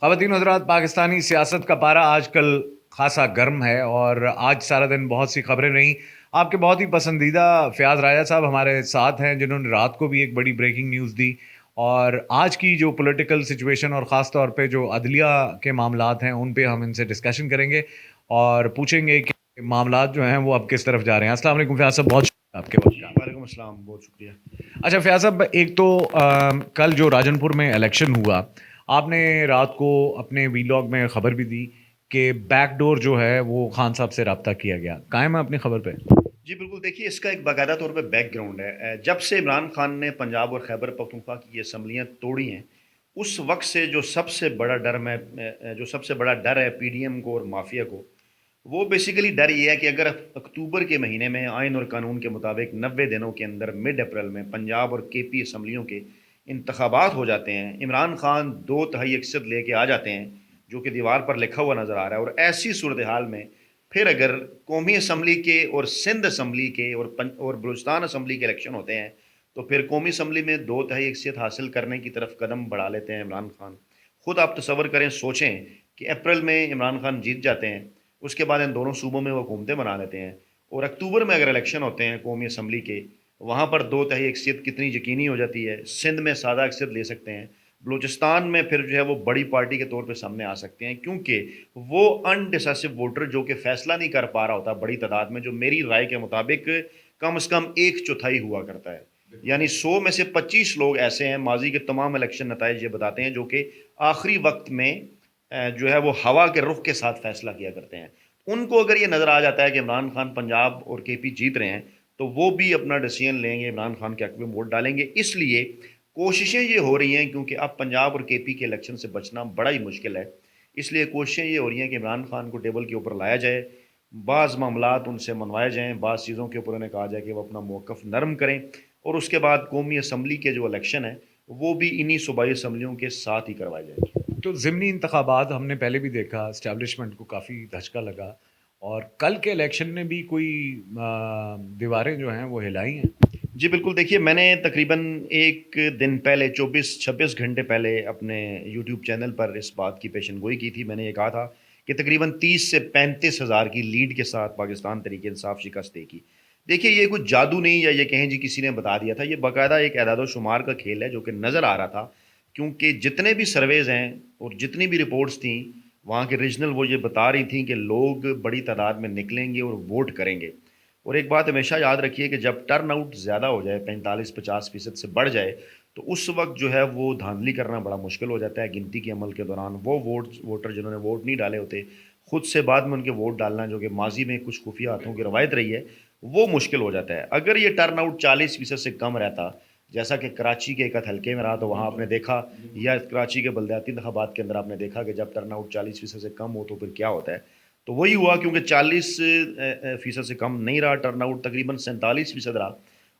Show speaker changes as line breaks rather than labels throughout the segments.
خواتین حضرات، پاکستانی سیاست کا پارا آج کل خاصا گرم ہے اور آج سارا دن بہت سی خبریں رہیں. آپ کے بہت ہی پسندیدہ فیاض راجہ صاحب ہمارے ساتھ ہیں، جنہوں نے رات کو بھی ایک بڑی بریکنگ نیوز دی. اور آج کی جو پولیٹیکل سچویشن اور خاص طور پہ جو عدلیہ کے معاملات ہیں ان پہ ہم ان سے ڈسکشن کریں گے اور پوچھیں گے کہ معاملات جو ہیں وہ اب کس طرف جا رہے ہیں. السلام علیکم فیاض صاحب، بہت شکریہ آپ کے وقت کا.
وعلیکم السلام، بہت شکریہ.
اچھا فیاض صاحب، ایک تو کل جو راجن پور میں الیکشن ہوا، آپ نے رات کو اپنے ویلاگ میں خبر بھی دی کہ بیک ڈور جو ہے وہ خان صاحب سے رابطہ کیا گیا. قائم ہے اپنی خبر پہ؟
جی بالکل، دیکھیے اس کا ایک باقاعدہ طور پہ بیک گراؤنڈ ہے. جب سے عمران خان نے پنجاب اور خیبر پختونخوا کی یہ اسمبلیاں توڑی ہیں، اس وقت سے جو سب سے بڑا ڈر ہے پی ڈی ایم کو اور مافیا کو، وہ بیسیکلی ڈر یہ ہے کہ اگر اکتوبر کے مہینے میں آئین اور قانون کے مطابق 90 دنوں کے اندر مڈ اپریل میں پنجاب اور کے پی اسمبلیوں کے انتخابات ہو جاتے ہیں، عمران خان 2/3 لے کے آ جاتے ہیں، جو کہ دیوار پر لکھا ہوا نظر آ رہا ہے. اور ایسی صورتحال میں پھر اگر قومی اسمبلی کے اور سندھ اسمبلی کے اور بلوچستان اسمبلی کے الیکشن ہوتے ہیں، تو پھر قومی اسمبلی میں 2/3 حاصل کرنے کی طرف قدم بڑھا لیتے ہیں عمران خان. خود آپ تصور کریں، سوچیں کہ اپریل میں عمران خان جیت جاتے ہیں، اس کے بعد ان دونوں صوبوں میں وہ حکومتیں بنا لیتے ہیں، اور اکتوبر میں اگر الیکشن ہوتے ہیں قومی اسمبلی کے، وہاں پر 2/3 کتنی یقینی ہو جاتی ہے. سندھ میں سادہ اکثریت لے سکتے ہیں، بلوچستان میں پھر جو ہے وہ بڑی پارٹی کے طور پہ سامنے آ سکتے ہیں، کیونکہ وہ انڈیسیسو ووٹر جو کہ فیصلہ نہیں کر پا رہا ہوتا بڑی تعداد میں، جو میری رائے کے مطابق کم از کم 1/4 ہوا کرتا ہے. یعنی 100 میں سے 25 لوگ ایسے ہیں، ماضی کے تمام الیکشن نتائج یہ بتاتے ہیں، جو کہ آخری وقت میں جو ہے وہ ہوا کے رخ کے ساتھ فیصلہ کیا کرتے ہیں. ان کو اگر یہ نظر آ جاتا ہے کہ عمران خان پنجاب اور کے پی جیت رہے ہیں، تو وہ بھی اپنا ڈیسیژن لیں گے، عمران خان کے حق میں ووٹ ڈالیں گے. اس لیے کوششیں یہ ہو رہی ہیں، کیونکہ اب پنجاب اور کے پی کے الیکشن سے بچنا بڑا ہی مشکل ہے، اس لیے کوششیں یہ ہو رہی ہیں کہ عمران خان کو ٹیبل کے اوپر لایا جائے، بعض معاملات ان سے منوائے جائیں، بعض چیزوں کے اوپر انہیں کہا جائے کہ وہ اپنا موقف نرم کریں، اور اس کے بعد قومی اسمبلی کے جو الیکشن ہیں وہ بھی انہی صوبائی اسمبلیوں کے ساتھ ہی کروائے جائیں.
تو ضمنی انتخابات ہم نے پہلے بھی دیکھا، اسٹیبلشمنٹ کو کافی دھچکا لگا اور کل کے الیکشن نے بھی کوئی دیواریں جو ہیں وہ ہلائی ہیں.
جی بالکل، دیکھیے میں نے تقریباً ایک دن پہلے 24-26 گھنٹے پہلے اپنے یوٹیوب چینل پر اس بات کی پیشن گوئی کی تھی. میں نے یہ کہا تھا کہ تقریباً 30 سے 35 ہزار کی لیڈ کے ساتھ پاکستان تحریک انصاف شکست دے گی. دیکھیے یہ کچھ جادو نہیں، یا یہ کہیں جی کسی نے بتا دیا تھا، یہ باقاعدہ ایک اعداد و شمار کا کھیل ہے جو کہ نظر آ رہا تھا، کیونکہ جتنے بھی سرویز ہیں اور جتنی بھی رپورٹس تھیں وہاں کے ریجنل، وہ یہ بتا رہی تھیں کہ لوگ بڑی تعداد میں نکلیں گے اور ووٹ کریں گے. اور ایک بات ہمیشہ یاد رکھیے کہ جب ٹرن آؤٹ زیادہ ہو جائے، 45-50% سے بڑھ جائے، تو اس وقت جو ہے وہ دھاندلی کرنا بڑا مشکل ہو جاتا ہے. گنتی کے عمل کے دوران وہ ووٹر جنہوں نے ووٹ نہیں ڈالے ہوتے، خود سے بعد میں ان کے ووٹ ڈالنا، جو کہ ماضی میں کچھ خفیہ ہاتھوں کی روایت رہی ہے، وہ مشکل ہو جاتا ہے. اگر یہ ٹرن آؤٹ 40% سے کم رہتا، جیسا کہ کراچی کے ایک حلقے میں رہا، تو وہاں آپ نے دیکھا، یا کراچی کے بلدیاتی انتخابات کے اندر آپ نے دیکھا کہ جب ٹرن آؤٹ 40% سے کم ہو تو پھر کیا ہوتا ہے. تو وہی ہوا، کیونکہ 40% سے کم نہیں رہا ٹرن آؤٹ، تقریباً 47% رہا،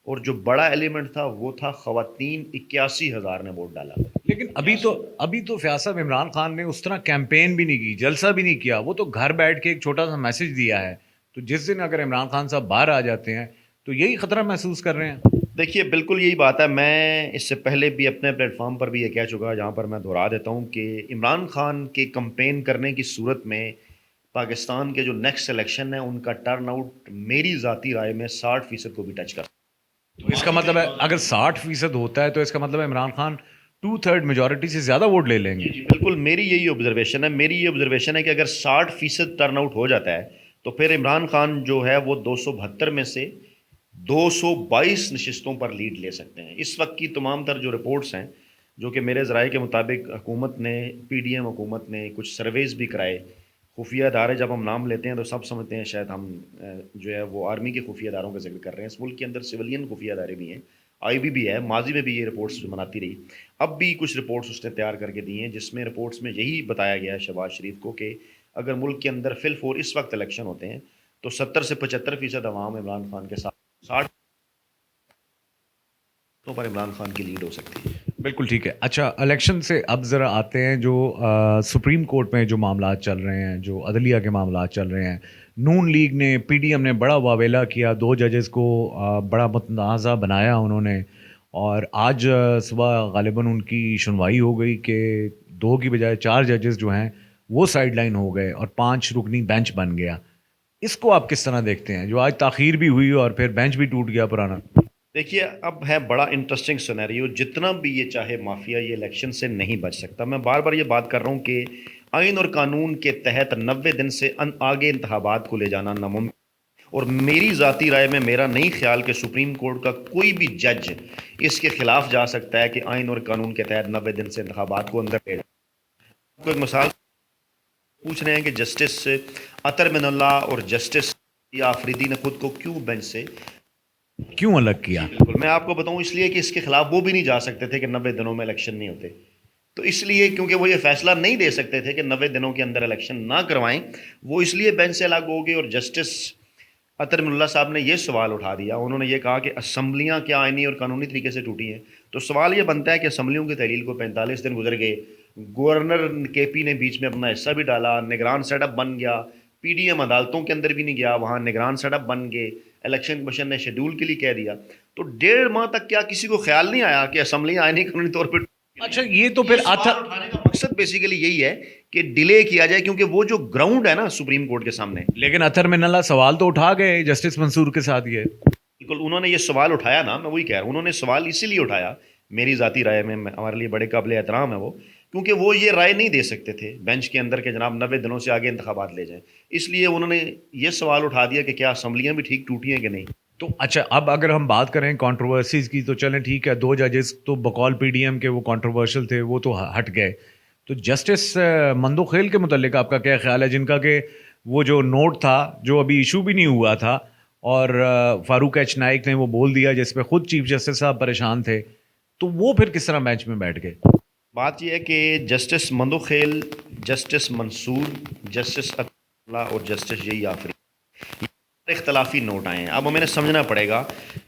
اور جو بڑا ایلیمنٹ تھا وہ تھا خواتین. 81,000 نے ووٹ ڈالا.
لیکن ابھی تو فیاض صاحب عمران خان نے اس طرح کیمپین بھی نہیں کی، جلسہ بھی نہیں کیا، وہ تو گھر بیٹھ کے ایک چھوٹا سا میسج دیا ہے. تو جس دن اگر عمران خان صاحب باہر آ جاتے ہیں تو یہی خطرہ محسوس کر رہے ہیں.
دیکھیے بالکل یہی بات ہے، میں اس سے پہلے بھی اپنے پلیٹ فارم پر بھی یہ کہہ چکا، جہاں پر میں دہرا دیتا ہوں کہ عمران خان کے کمپین کرنے کی صورت میں پاکستان کے جو نیکسٹ الیکشن ہے ان کا ٹرن آؤٹ میری ذاتی رائے میں 60% کو بھی ٹچ کر.
تو اس کا مطلب ہے اگر 60% ہوتا ہے تو اس کا مطلب ہے عمران خان 2/3 میجورٹی سے زیادہ ووٹ لے لیں گے.
جی بالکل، میری یہی آبزرویشن ہے کہ اگر 60% ٹرن آؤٹ ہو جاتا ہے تو پھر عمران خان جو ہے وہ 272 میں سے 222 نشستوں پر لیڈ لے سکتے ہیں. اس وقت کی تمام تر جو رپورٹس ہیں، جو کہ میرے ذرائع کے مطابق حکومت نے، پی ڈی ایم حکومت نے کچھ سرویز بھی کرائے، خفیہ ادارے جب ہم نام لیتے ہیں تو سب سمجھتے ہیں شاید ہم جو ہے وہ آرمی کے خفیہ اداروں کا ذکر کر رہے ہیں. اس ملک کے اندر سولین خفیہ ادارے بھی ہیں، آئی بی بھی ہے، ماضی میں بھی یہ رپورٹس بناتی رہی، اب بھی کچھ رپورٹس اس نے تیار کر کے دی ہیں، جس میں رپورٹس میں یہی بتایا گیا ہے شہباز شریف کو کہ اگر ملک کے اندر فی الفور اس وقت الیکشن ہوتے ہیں تو 70 سے 75% عوام عمران خان کے ساتھ، 60 پر عمران خان کی لیڈ ہو سکتی ہے.
بالکل ٹھیک ہے. اچھا، الیکشن سے اب ذرا آتے ہیں جو سپریم کورٹ میں جو معاملات چل رہے ہیں، جو عدلیہ کے معاملات چل رہے ہیں. نون لیگ نے، پی ڈی ایم نے بڑا واویلا کیا، 2 ججز کو بڑا متنازع بنایا انہوں نے، اور آج صبح غالباً ان کی سنوائی ہو گئی کہ 2 کی بجائے 4 ججز جو ہیں وہ سائڈ لائن ہو گئے اور 5 رکنی بینچ بن گیا. اس کو آپ کس طرح دیکھتے ہیں جو آج تاخیر بھی ہوئی اور پھر بینچ بھی ٹوٹ گیا پرانا؟
دیکھیے اب ہے بڑا انٹرسٹنگ سینیریو. جتنا بھی یہ چاہے مافیا یہ الیکشن سے نہیں بچ سکتا. میں بار بار یہ بات کر رہا ہوں کہ آئین اور قانون کے تحت 90 دن سے آگے انتخابات کو لے جانا ناممکن. اور میری ذاتی رائے میں میرا نہیں خیال کہ سپریم کورٹ کا کوئی بھی جج اس کے خلاف جا سکتا ہے کہ آئین اور قانون کے تحت 90 دن سے انتخابات کو اندر لے جائے. آپ کو ایک مثال پوچھ رہے ہیں کہ جسٹس اطہر من اللہ اور جسٹس آفریدی نے خود کو کیوں بینچ سے
کیوں الگ کیا؟
بالکل میں آپ کو بتاؤں اس لیے کہ اس کے خلاف وہ بھی نہیں جا سکتے تھے کہ 90 دنوں میں الیکشن نہیں ہوتے. تو اس لیے کیونکہ وہ یہ فیصلہ نہیں دے سکتے تھے کہ 90 دنوں کے اندر الیکشن نہ کروائیں, وہ اس لیے بینچ سے الگ ہو گئے. اور جسٹس اطہر من اللہ صاحب نے یہ سوال اٹھا دیا. انہوں نے یہ کہا کہ اسمبلیاں کیا آئینی اور قانونی طریقے سے ٹوٹی ہیں؟ تو سوال یہ بنتا ہے کہ اسمبلیوں کی تحلیل کو 45 دن گزر گئے, گورنر کے پی نے بیچ میں اپنا حصہ بھی ڈالا, نگران سیٹ اپ بن گیا, پی ڈی ایم عدالتوں کے اندر بھی نہیں گیا, وہاں نگران سیٹ اپ بن گئے, الیکشن کمیشن نے شیڈول کے لیے کہہ دیا. تو 1.5 ماہ تک کیا کسی کو خیال نہیں آیا کہ اسمبلیاں آئینی قانونی طور پہ؟
اچھا یہ تو پھر
سوال اٹھانے کا مقصد بیسیکلی یہی ہے کہ ڈیلے کیا جائے, کیونکہ وہ جو گراؤنڈ ہے نا سپریم کورٹ کے سامنے.
لیکن اطہر من اللہ سوال تو اٹھا گئے جسٹس منصور کے ساتھ. یہ
بالکل انہوں نے یہ سوال اٹھایا نا, میں وہی کہہ رہا ہوں, انہوں نے سوال اسی لیے اٹھایا, میری ذاتی رائے میں ہمارے لیے بڑے قابل احترام ہے وہ, کیونکہ وہ یہ رائے نہیں دے سکتے تھے بینچ کے اندر کہ جناب 90 دنوں سے آگے انتخابات لے جائیں. اس لیے انہوں نے یہ سوال اٹھا دیا کہ کیا اسمبلیاں بھی ٹھیک ٹوٹی ہیں کہ نہیں.
تو اچھا اب اگر ہم بات کریں کنٹروورسیز کی تو چلیں ٹھیک ہے, 2 ججز تو بقول پی ڈی ایم کے وہ کنٹروورشل تھے, وہ تو ہٹ گئے. تو جسٹس مندوخیل کے متعلق آپ کا کیا خیال ہے, جن کا کہ وہ جو نوٹ تھا جو ابھی ایشو بھی نہیں ہوا تھا اور فاروق ایچ نائک نے وہ بول دیا جس پہ خود چیف جسٹس صاحب پریشان تھے, تو وہ پھر کس طرح بینچ میں بیٹھ گئے؟
بات یہ ہے کہ جسٹس مندوخیل, جسٹس منصور, جسٹس اللہ اور جسٹس یہی آفری اختلافی نوٹ آئے ہیں. اب ہمیں سمجھنا پڑے گا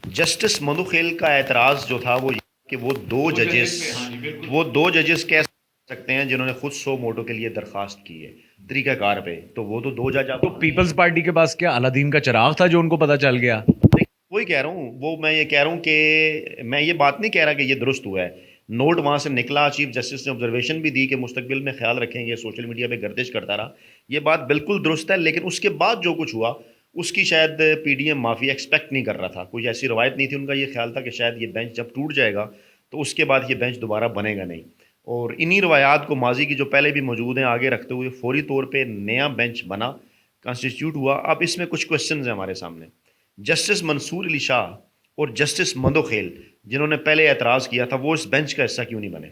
جسٹس مندوخیل کا اعتراض جو تھا وہ کہ وہ دو ججز کہہ سکتے ہیں جنہوں نے خود 100 ووٹوں کے لیے درخواست کی ہے طریقہ کار پہ, تو وہ تو 2 جج.
تو پیپلز پارٹی کے پاس کیا الادین کا چراغ تھا جو ان کو پتہ چل گیا؟
وہی کہہ رہا ہوں, وہ میں یہ کہہ رہا ہوں کہ میں یہ بات نہیں کہہ رہا کہ یہ درست ہوا ہے. نوٹ وہاں سے نکلا, چیف جسٹس نے آبزرویشن بھی دی کہ مستقبل میں خیال رکھیں گے, سوشل میڈیا پہ گردش کرتا رہا, یہ بات بالکل درست ہے. لیکن اس کے بعد جو کچھ ہوا اس کی شاید P D M mafia expect نہیں کر رہا تھا, کوئی ایسی روایت نہیں تھی. ان کا یہ خیال تھا کہ شاید یہ بینچ جب ٹوٹ جائے گا تو اس کے بعد یہ بینچ دوبارہ بنے گا نہیں. اور انہی روایات کو ماضی کی جو پہلے بھی موجود ہیں آگے رکھتے ہوئے فوری طور پہ نیا بینچ بنا, کانسٹیٹیوٹ ہوا. اب اس میں کچھ کوشچنز ہیں ہمارے سامنے. جسٹس منصور علی شاہ اور جسٹس مندوخیل جنہوں نے پہلے اعتراض کیا تھا, وہ اس بینچ کا حصہ کیوں نہیں بنے؟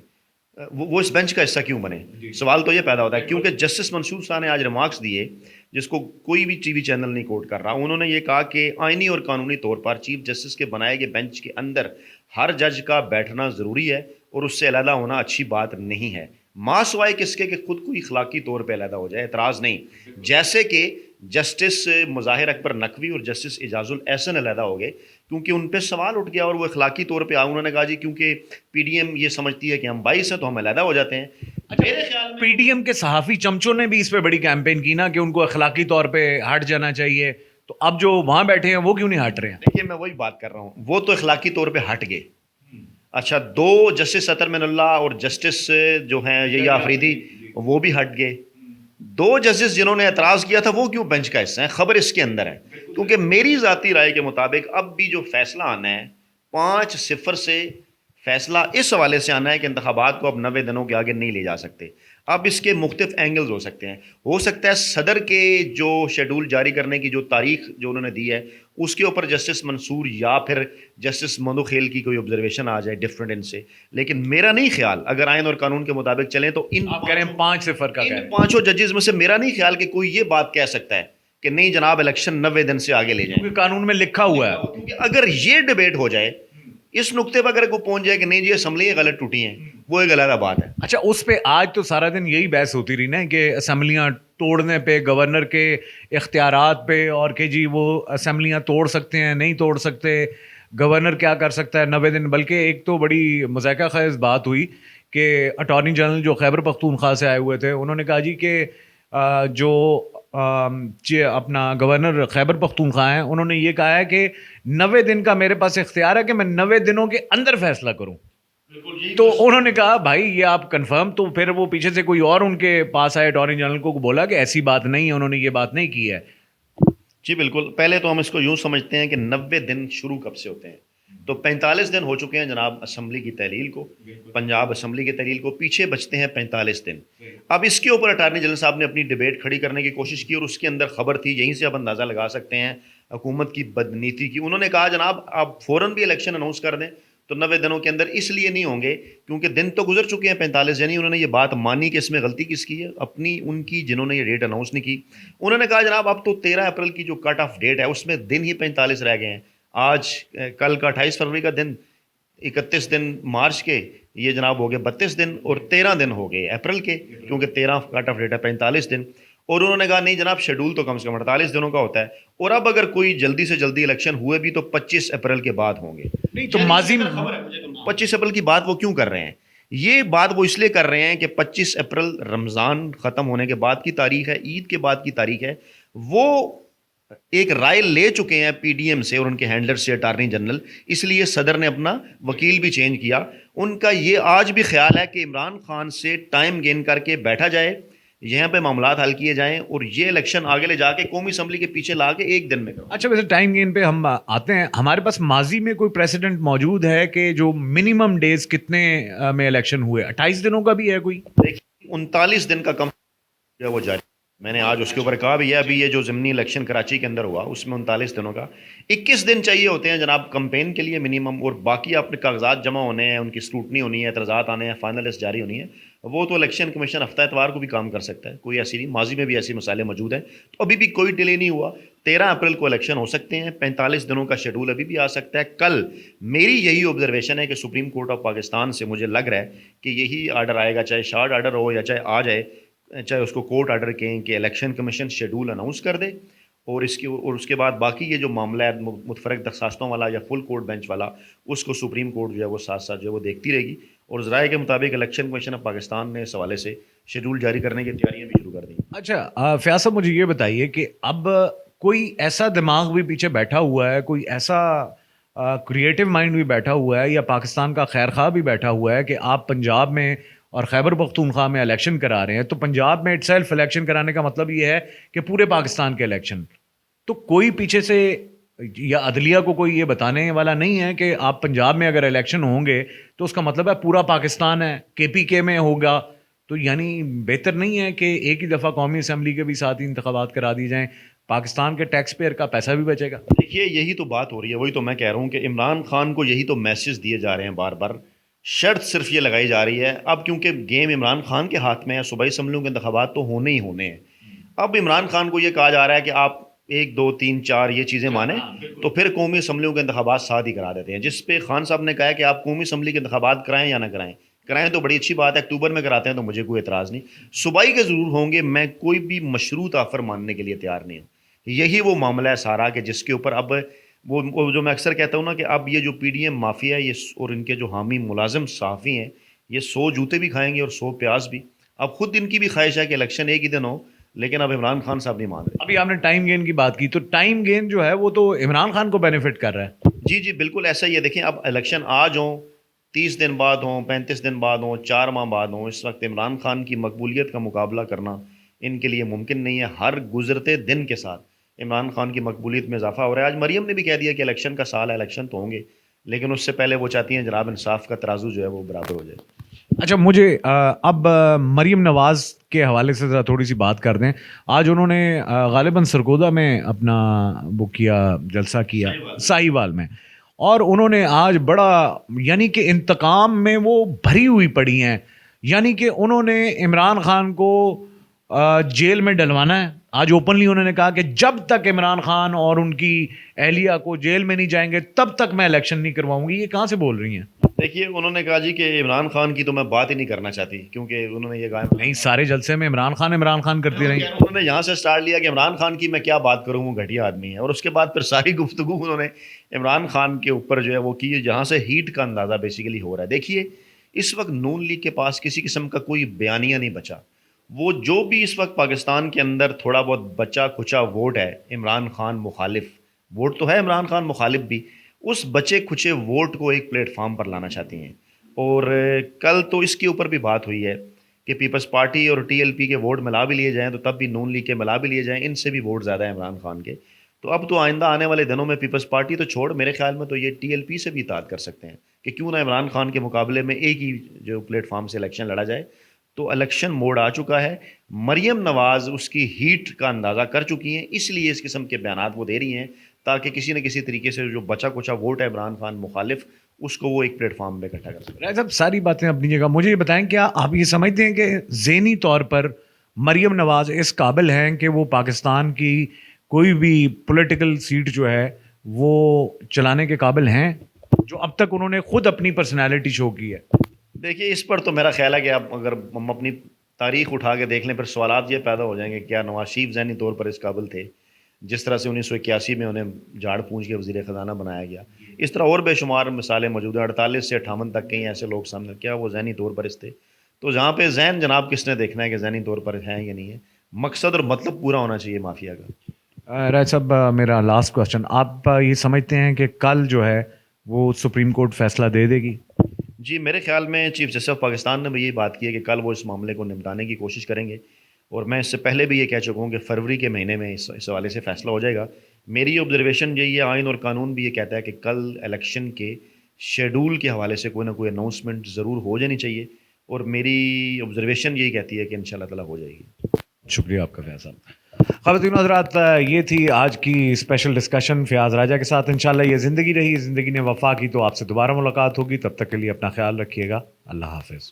وہ اس بینچ کا حصہ کیوں بنے؟ سوال تو یہ پیدا ہوتا ہے کیونکہ جسٹس منصور صاحب نے آج ریمارکس دیے جس کو کوئی بھی ٹی وی چینل نہیں کوٹ کر رہا. انہوں نے یہ کہا کہ آئینی اور قانونی طور پر چیف جسٹس کے بنائے گئے بینچ کے اندر ہر جج کا بیٹھنا ضروری ہے اور اس سے علیحدہ ہونا اچھی بات نہیں ہے, ماں سوائے کس کے کہ خود کو اخلاقی طور پہ علیحدہ ہو جائے, اعتراض نہیں. جیسے کہ جسٹس مظاہر اکبر نقوی اور جسٹس اعجاز الاحسن علیحدہ ہو گئے کیونکہ ان پہ سوال اٹھ گیا اور وہ اخلاقی طور پہ انہوں نے کہا جی کیونکہ پی ڈی ایم یہ سمجھتی ہے کہ ہم 22 ہیں تو ہم علیحدہ ہو جاتے ہیں. میرے خیال میں
پی ڈی ایم کے صحافی چمچوں نے بھی اس پہ بڑی کیمپین کی نا کہ ان کو اخلاقی طور پہ ہٹ جانا چاہیے, تو اب جو وہاں بیٹھے ہیں وہ کیوں نہیں ہٹ رہے ہیں؟
دیکھیے میں وہی بات کر رہا ہوں, وہ تو اخلاقی طور پہ ہٹ گئے. اچھا 2 جسٹس اطہر من اللہ اور جسٹس جو ہیں یہی آفریدی وہ بھی ہٹ گئے. 2 ججز جنہوں نے اعتراض کیا تھا وہ کیوں بینچ کا حصہ ہیں؟ خبر اس کے اندر ہے. کیونکہ میری ذاتی رائے کے مطابق اب بھی جو فیصلہ آنا ہے 5-0 سے فیصلہ اس حوالے سے آنا ہے کہ انتخابات کو اب 90 دنوں کے آگے نہیں لے جا سکتے. اب اس کے مختلف اینگلز ہو سکتے ہیں. ہو سکتا ہے صدر کے جو شیڈول جاری کرنے کی جو تاریخ جو انہوں نے دی ہے اس کے اوپر جسٹس منصور یا پھر جسٹس مندوخیل کی کوئی آبزرویشن آ جائے ڈفرینٹ ان سے. لیکن میرا نہیں خیال, اگر آئین اور قانون کے مطابق چلیں تو ان
5-0 کا
ان 5 ججز میں سے میرا نہیں خیال کہ کوئی یہ بات کہہ سکتا ہے کہ نہیں جناب الیکشن 90 دن سے آگے لے جائیں.
کیونکہ قانون میں لکھا ہوا ہے.
کیونکہ اگر یہ ڈیبیٹ ہو جائے اس نقطے پر اگر کوئی پہنچ جائے کہ نہیں جی اسمبلیاں غلط ٹوٹی ہیں, وہ ایک علیحدہ بات ہے.
اچھا اس پہ آج تو سارا دن یہی بحث ہوتی رہی نا کہ اسمبلیاں توڑنے پہ, گورنر کے اختیارات پہ, اور کہ جی وہ اسمبلیاں توڑ سکتے ہیں نہیں توڑ سکتے, گورنر کیا کر سکتا ہے 90 دن. بلکہ ایک تو بڑی مذائقہ خیز بات ہوئی کہ اٹارنی جنرل جو خیبر پختونخوا سے آئے ہوئے تھے انہوں نے کہا جی کہ جو اپنا گورنر خیبر پختونخوا ہیں, انہوں نے یہ کہا ہے کہ 90 دن کا میرے پاس اختیار ہے کہ میں 90 دنوں کے اندر فیصلہ کروں. تو انہوں نے کہا بھائی یہ آپ کنفرم, تو پھر وہ پیچھے سے کوئی اور ان کے پاس آئے اٹارنی جنرل کو بولا کہ ایسی بات نہیں ہے, انہوں نے یہ بات نہیں کی ہے.
جی بالکل, پہلے تو ہم اس کو یوں سمجھتے ہیں کہ 90 دن شروع کب سے ہوتے ہیں, تو 45 دن ہو چکے ہیں جناب اسمبلی کی تحلیل کو, پنجاب اسمبلی کی تحلیل کو, پیچھے بچتے ہیں 45 دن. اب اس کے اوپر اٹارنی جنرل صاحب نے اپنی ڈیبیٹ کھڑی کرنے کی کوشش کی, اور اس کے اندر خبر تھی, یہیں سے آپ اندازہ لگا سکتے ہیں حکومت کی بدنیتی کی. انہوں نے کہا جناب آپ فوراً بھی الیکشن اناؤنس کر دیں, تو 90 دنوں کے اندر اس لیے نہیں ہوں گے کیونکہ دن تو گزر چکے ہیں 45. یعنی انہوں نے یہ بات مانی کہ اس میں غلطی کس کی ہے, اپنی ان کی جنہوں نے یہ ڈیٹ اناؤنس نہیں کی. انہوں نے کہا جناب اب تو 13 اپریل کی جو کٹ آف ڈیٹ ہے اس میں دن ہی 45 رہ گئے ہیں. آج کل کا 28 فروری کا دن, 31 دن مارچ کے, یہ جناب ہو گئے 32 دن, اور 13 دن ہو گئے اپریل کے, کیونکہ 13 کٹ آف ڈیٹ ہے 45 دن. اور انہوں نے کہا نہیں جناب شیڈول تو کم سے کم 48 دنوں کا ہوتا ہے, اور اب اگر کوئی جلدی سے جلدی الیکشن ہوئے بھی تو 25 اپریل کے بعد ہوں گے.
نہیں تو ماضی میں
25 اپریل کی بات وہ کیوں کر رہے ہیں؟ یہ بات وہ اس لیے کر رہے ہیں کہ 25 اپریل رمضان ختم ہونے کے بعد کی تاریخ ہے, عید کے بعد کی تاریخ ہے. وہ ایک رائے لے چکے ہیں پی ڈی ایم سے اور ان کے ہینڈلر سے اٹارنی جنرل, اس لیے صدر نے اپنا وکیل بھی چینج کیا. ان کا یہ آج بھی خیال ہے کہ عمران خان سے ٹائم گین کر کے بیٹھا جائے, یہاں پہ معاملات حل کیے جائیں, اور یہ الیکشن آگے لے جا کے قومی اسمبلی کے پیچھے لا کے ایک دن میں کرو.
اچھا, ویسے ٹائم گین پہ ہم آتے ہیں. ہمارے پاس ماضی میں کوئی پریسیڈنٹ موجود ہے کہ جو منیمم ڈیز کتنے میں الیکشن ہوئے؟ 28 دنوں کا بھی ہے کوئی؟
دیکھیے 39 دن کا کم جو ہے وہ جاری, میں نے آج اس کے اوپر کہا بھی ہے. ابھی یہ جو ضمنی الیکشن کراچی کے اندر ہوا اس میں 39 دنوں کا, 21 دن چاہیے ہوتے ہیں جناب کمپین کے لیے منیمم, اور باقی اپنے کاغذات جمع ہونے ہیں, ان کی اسکروٹنی ہونی ہے, اعتراضات آنے ہیں, فائنل لسٹ جاری ہونی ہے. وہ تو الیکشن کمیشن ہفتہ اتوار کو بھی کام کر سکتا ہے, کوئی ایسی نہیں, ماضی میں بھی ایسی مسائلیں موجود ہیں. تو ابھی بھی کوئی ڈیلے نہیں ہوا, 13 اپریل کو الیکشن ہو سکتے ہیں, 45 دنوں کا شیڈول ابھی بھی آ سکتا ہے. کل میری یہی آبزرویشن ہے کہ سپریم کورٹ آف پاکستان سے مجھے لگ رہا ہے کہ یہی آرڈر آئے گا, چاہے شارٹ آرڈر ہو یا چاہے آ جائے, چاہے اس کو کورٹ آرڈر کہیں کہ الیکشن کمیشن شیڈول اناؤنس کر دے, اور اس کے بعد باقی یہ جو معاملہ ہے متفرق درخواستوں والا یا فل کورٹ بینچ والا, اس کو سپریم کورٹ جو ہے وہ ساتھ ساتھ جو ہے وہ دیکھتی رہے گی. اور ذرائع کے مطابق الیکشن کمیشن آف پاکستان نے اس حوالے سے شیڈول جاری کرنے کی تیاریاں بھی شروع کر دی.
اچھا فیاض صاحب, مجھے یہ بتائیے کہ اب کوئی ایسا دماغ بھی پیچھے بیٹھا ہوا ہے, کوئی ایسا کریٹو مائنڈ بھی بیٹھا ہوا ہے, یا پاکستان کا خیر خواہ بھی بیٹھا ہوا ہے کہ آپ پنجاب میں اور خیبر پختونخوا میں الیکشن کرا رہے ہیں, تو پنجاب میں اٹ سیلف الیکشن کرانے کا مطلب یہ ہے کہ پورے پاکستان کے الیکشن, تو کوئی پیچھے سے یا عدلیہ کو کوئی یہ بتانے والا نہیں ہے کہ آپ پنجاب میں اگر الیکشن ہوں گے تو اس کا مطلب ہے پورا پاکستان ہے, کے پی کے میں ہوگا, تو یعنی بہتر نہیں ہے کہ ایک ہی دفعہ قومی اسمبلی کے بھی ساتھ ہی انتخابات کرا دی جائیں, پاکستان کے ٹیکس پیئر کا پیسہ بھی بچے گا؟
دیکھیے یہی تو بات ہو رہی ہے, وہی تو میں کہہ رہا ہوں کہ عمران خان کو یہی تو میسج دیے جا رہے ہیں بار بار, شرط صرف یہ لگائی جا رہی ہے اب کیونکہ گیم عمران خان کے ہاتھ میں ہے, صوبائی اسمبلیوں کے انتخابات تو ہونے ہی ہونے ہیں. اب عمران خان کو یہ کہا جا رہا ہے کہ آپ 1 2 3 4 یہ چیزیں مانیں تو پھر قومی اسمبلیوں کے انتخابات ساتھ ہی کرا دیتے ہیں, جس پہ خان صاحب نے کہا ہے کہ آپ قومی اسمبلی کے انتخابات کرائیں یا نہ کرائیں تو بڑی اچھی بات ہے, اکتوبر میں کراتے ہیں تو مجھے کوئی اعتراض نہیں, صوبائی کے ضرور ہوں گے, میں کوئی بھی مشروط آفر ماننے کے لیے تیار نہیں ہوں. یہی وہ معاملہ ہے سارا کہ جس کے اوپر اب وہ جو میں اکثر کہتا ہوں نا کہ اب یہ جو پی ڈی ایم مافیا ہے یہ اور ان کے جو حامی ملازم صحافی ہیں, یہ 100 جوتے بھی کھائیں گے اور 100 پیاز بھی. اب خود ان کی بھی خواہش ہے کہ الیکشن ایک ہی دن ہو, لیکن اب عمران خان صاحب نہیں مان رہے.
ابھی آپ نے ٹائم گین کی بات کی, تو ٹائم گین جو ہے وہ تو عمران خان کو بینیفٹ کر رہا ہے.
جی بالکل ایسا ہی ہے. دیکھیں اب الیکشن آج ہوں, 30 دن بعد ہوں, 35 دن بعد ہوں, 4 ماہ بعد ہوں, اس وقت عمران خان کی مقبولیت کا مقابلہ کرنا ان کے لیے ممکن نہیں ہے. ہر گزرتے دن کے ساتھ عمران خان کی مقبولیت میں اضافہ ہو رہا ہے. آج مریم نے بھی کہہ دیا کہ الیکشن کا سال ہے, الیکشن تو ہوں گے, لیکن اس سے پہلے وہ چاہتی ہیں جناب انصاف کا ترازو جو ہے وہ برابر ہو جائے.
اچھا, مجھے اب مریم نواز کے حوالے سے ذرا تھوڑی سی بات کر دیں. آج انہوں نے غالباً سرگودا میں اپنا وہ کیا, جلسہ کیا ساہیوال میں, اور انہوں نے آج بڑا یعنی کہ انتقام میں وہ بھری ہوئی پڑی ہیں. یعنی کہ انہوں نے عمران خان کو جیل میں ڈلوانا ہے. آج اوپنلی انہوں نے کہا کہ جب تک عمران خان اور ان کی اہلیہ کو جیل میں نہیں جائیں گے تب تک میں الیکشن نہیں کرواؤں گی. یہ کہاں سے بول رہی ہیں؟
دیکھیے انہوں نے کہا جی کہ عمران خان کی تو میں بات ہی نہیں کرنا چاہتی, کیونکہ انہوں نے یہ کہا
نہیں, سارے جلسے میں عمران خان کرتی رہی.
انہوں نے یہاں سے سٹارٹ لیا کہ عمران خان کی میں کیا بات کروں, وہ گھٹیا آدمی ہے, اور اس کے بعد پھر ساری گفتگو انہوں نے عمران خان کے اوپر جو ہے وہ کی, جہاں سے ہیٹ کا اندازہ بیسیکلی ہو رہا ہے. دیکھیے اس وقت نون لیگ کے پاس کسی قسم کا کوئی بیانیہ نہیں بچا. وہ جو بھی اس وقت پاکستان کے اندر تھوڑا بہت بچا کھچا ووٹ ہے عمران خان مخالف، ووٹ تو ہے عمران خان مخالف بھی، اس بچے کھچے ووٹ کو ایک پلیٹ فارم پر لانا چاہتی ہیں۔ اور کل تو اس کے اوپر بھی بات ہوئی ہے کہ پیپلز پارٹی اور ٹی ایل پی کے ووٹ ملا بھی لیے جائیں تو تب بھی نون لیگ کے ملا بھی لیے جائیں، ان سے بھی ووٹ زیادہ ہیں عمران خان کے۔ تو اب تو آئندہ آنے والے دنوں میں پیپلز پارٹی تو چھوڑ، میرے خیال میں تو یہ ٹی ایل پی سے بھی اطاعت کر سکتے ہیں کہ کیوں نہ عمران خان کے مقابلے میں ایک ہی جو پلیٹ فارم سے الیکشن لڑا جائے۔ تو الیکشن موڈ آ چکا ہے، مریم نواز اس کی ہیٹ کا اندازہ کر چکی ہیں، اس لیے اس قسم کے بیانات وہ دے رہی ہیں تاکہ کسی نہ کسی طریقے سے جو بچا کچا ووٹ ہے عمران خان مخالف، اس کو وہ ایک پلیٹ فارم پہ اکٹھا کر سکیں۔
راجہ صاحب ساری باتیں اپنی جگہ، مجھے یہ بتائیں کیا آپ یہ سمجھتے ہیں کہ ذہنی طور پر مریم نواز اس قابل ہیں کہ وہ پاکستان کی کوئی بھی پولیٹیکل سیٹ جو ہے وہ چلانے کے قابل ہیں، جو اب تک انہوں نے خود اپنی پرسنالٹی شو کی ہے؟
دیکھیے اس پر تو میرا خیال ہے کہ آپ اگر ہم اپنی تاریخ اٹھا کے دیکھ لیں پھر سوالات یہ پیدا ہو جائیں گے کیا نواز شریف ذہنی طور پر اس قابل تھے، جس طرح سے 1981 میں انہیں جھاڑ پونچھ کے وزیر خزانہ بنایا گیا، اس طرح اور بے شمار مثالیں موجود ہیں، 48 سے 58 تک کئی ایسے لوگ سامنے، کیا وہ ذہنی طور پر اس تھے؟ تو جہاں پہ ذہن جناب کس نے دیکھنا ہے کہ ذہنی طور پر ہیں یا نہیں ہے، مقصد اور مطلب پورا ہونا چاہیے مافیا کا۔
راج صاحب میرا لاسٹ کوشچن، آپ یہ سمجھتے ہیں کہ کل جو ہے وہ سپریم کورٹ فیصلہ دے دے گی؟
جی میرے خیال میں چیف جسٹس آف پاکستان نے بھی یہی بات کی ہے کہ کل وہ اس معاملے کو نمٹانے کی کوشش کریں گے، اور میں اس سے پہلے بھی یہ کہہ چکا ہوں کہ فروری کے مہینے میں اس حوالے سے فیصلہ ہو جائے گا۔ میری آبزرویشن یہی ہے، آئین اور قانون بھی یہ کہتا ہے کہ کل الیکشن کے شیڈول کے حوالے سے کوئی نہ کوئی اناؤنسمنٹ ضرور ہو جانی چاہیے، اور میری آبزرویشن یہی کہتی ہے کہ انشاءاللہ تعالیٰ ہو جائے گی۔
شکریہ آپ کا فیاض صاحب۔ خواتین و حضرات، یہ تھی آج کی اسپیشل ڈسکشن فیاض راجہ کے ساتھ۔ انشاءاللہ یہ زندگی رہی، زندگی نے وفا کی تو آپ سے دوبارہ ملاقات ہوگی، تب تک کے لیے اپنا خیال رکھیے گا۔ اللہ حافظ۔